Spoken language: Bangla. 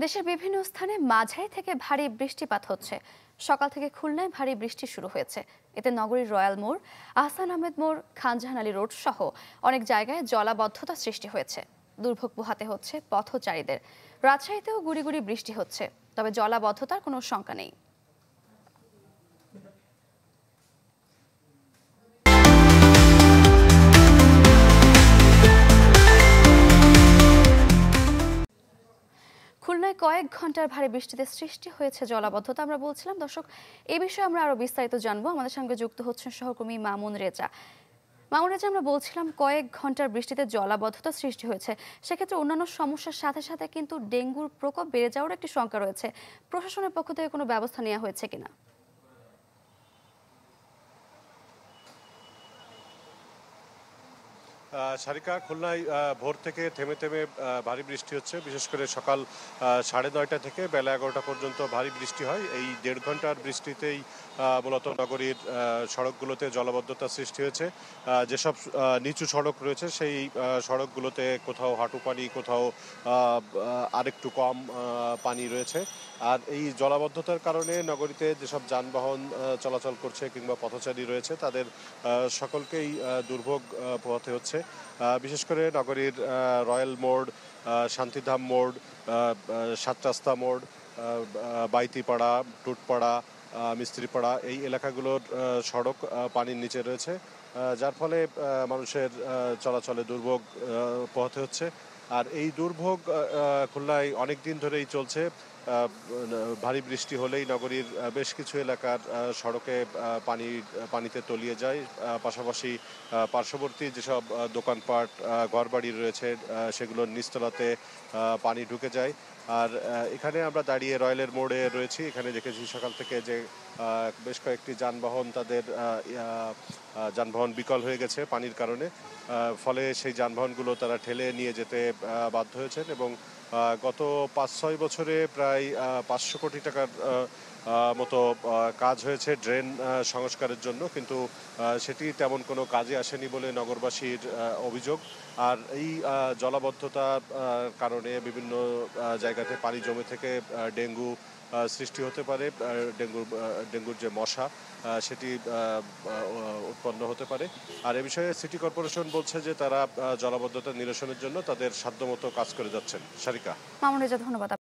দেশের বিভিন্ন স্থানে মাঝারি থেকে ভারী বৃষ্টিপাত হচ্ছে। সকাল থেকে খুলনায় ভারী বৃষ্টি শুরু হয়েছে। এতে নগরীর রয়্যাল মোড়, আহসান আহমেদ মোড়, খানজাহান আলী রোড সহ অনেক জায়গায় জলাবদ্ধতা সৃষ্টি হয়েছে। দুর্ভোগ পোহাতে হচ্ছে পথচারীদের। রাজশাহীতেও গুড়ি গুড়ি বৃষ্টি হচ্ছে, তবে জলাবদ্ধতার কোনো শঙ্কা নেই। খুলনায় কয়েক ঘন্টার ভারী বৃষ্টিতে সৃষ্টি হয়েছে জলাবদ্ধতা। আমরা বলছিলাম দর্শক, এই বিষয়ে আমরা আরো বিস্তারিত জানবো। আমাদের সঙ্গে যুক্ত হচ্ছেন সহকর্মী মামুন রেজা। মামুন রেজা, আমরা বলছিলাম কয়েক ঘন্টার বৃষ্টিতে জলাবদ্ধতা সৃষ্টি হয়েছে। সেক্ষেত্রে অন্যান্য সমস্যার সাথে সাথে কিন্তু ডেঙ্গুর প্রকোপ বেড়ে যাওয়ার একটি শঙ্কা রয়েছে। প্রশাসনের পক্ষ থেকে কোনো ব্যবস্থা নেওয়া হয়েছে কিনা? সারিকা, খুলনায় ভোর থেকে থেমে থেমে ভারী বৃষ্টি হচ্ছে। বিশেষ করে সকাল 9:30 থেকে বেলা 11টা পর্যন্ত ভারী বৃষ্টি হয়। এই 1.5 ঘন্টার বৃষ্টিতেই মূলত নগরীর সড়কগুলোতে জলাবদ্ধতা সৃষ্টি হয়েছে। যেসব নিচু সড়ক রয়েছে সেই সড়কগুলোতে কোথাও হাঁটু পানি, কোথাও আরেকটু কম পানি রয়েছে। আর এই জলাবদ্ধতার কারণে নগরীতে যেসব যানবাহন চলাচল করছে কিংবা পথচারী রয়েছে তাদের সকলকেই দুর্ভোগ পোহাতে হচ্ছে। বিশেষ করে নগরীর রয়্যাল মোড়, শান্তিধাম মোড়, সাত রাস্তা মোড়, বাইতিপাড়া, টুটপাড়া, মিস্ত্রিপাড়া, এই এলাকাগুলোর সড়ক পানির নিচে রয়েছে, যার ফলে মানুষের চলাচলে দুর্ভোগ পোহাতে হচ্ছে। আর এই দুর্ভোগ খুলনায় অনেক দিন ধরেই চলছে। ভারী বৃষ্টি হলেই নগরীর বেশ কিছু এলাকার সড়কে পানিতে তলিয়ে যায়। পাশাপাশি পার্শ্ববর্তী যেসব দোকানপাট, ঘরবাড়ি রয়েছে সেগুলোর নিচতলাতে পানি ঢুকে যায়। আর এখানে আমরা দাঁড়িয়ে রয়্যালের মোড়ে রয়েছি। এখানে দেখেছি সকাল থেকে যে বেশ কয়েকটি যানবাহন যানবাহন বিকল হয়ে গেছে পানির কারণে। ফলে সেই যানবাহনগুলো তারা ঠেলে নিয়ে যেতে বাধ্য হয়েছেন এবং গত 5-6 বছরে প্রায় 500 কোটি টাকার মতো কাজ হয়েছে ড্রেন সংস্কারের জন্য, কিন্তু সেটি তেমন কোনো কাজে আসেনি বলে নগরবাসীর অভিযোগ। আর এই জলাবদ্ধতার কারণে বিভিন্ন জায়গাতে পানি জমে থেকে ডেঙ্গু সৃষ্টি হতে পারে। ডেঙ্গুর যে মশা সেটি উৎপন্ন হতে পারে। আর এ বিষয়ে সিটি কর্পোরেশন বলছে যে তারা জলাবদ্ধতা নিরসনের জন্য তাদের সাধ্যমতো কাজ করে যাচ্ছেন। সারিকা। মামুন রেজা, ধন্যবাদ।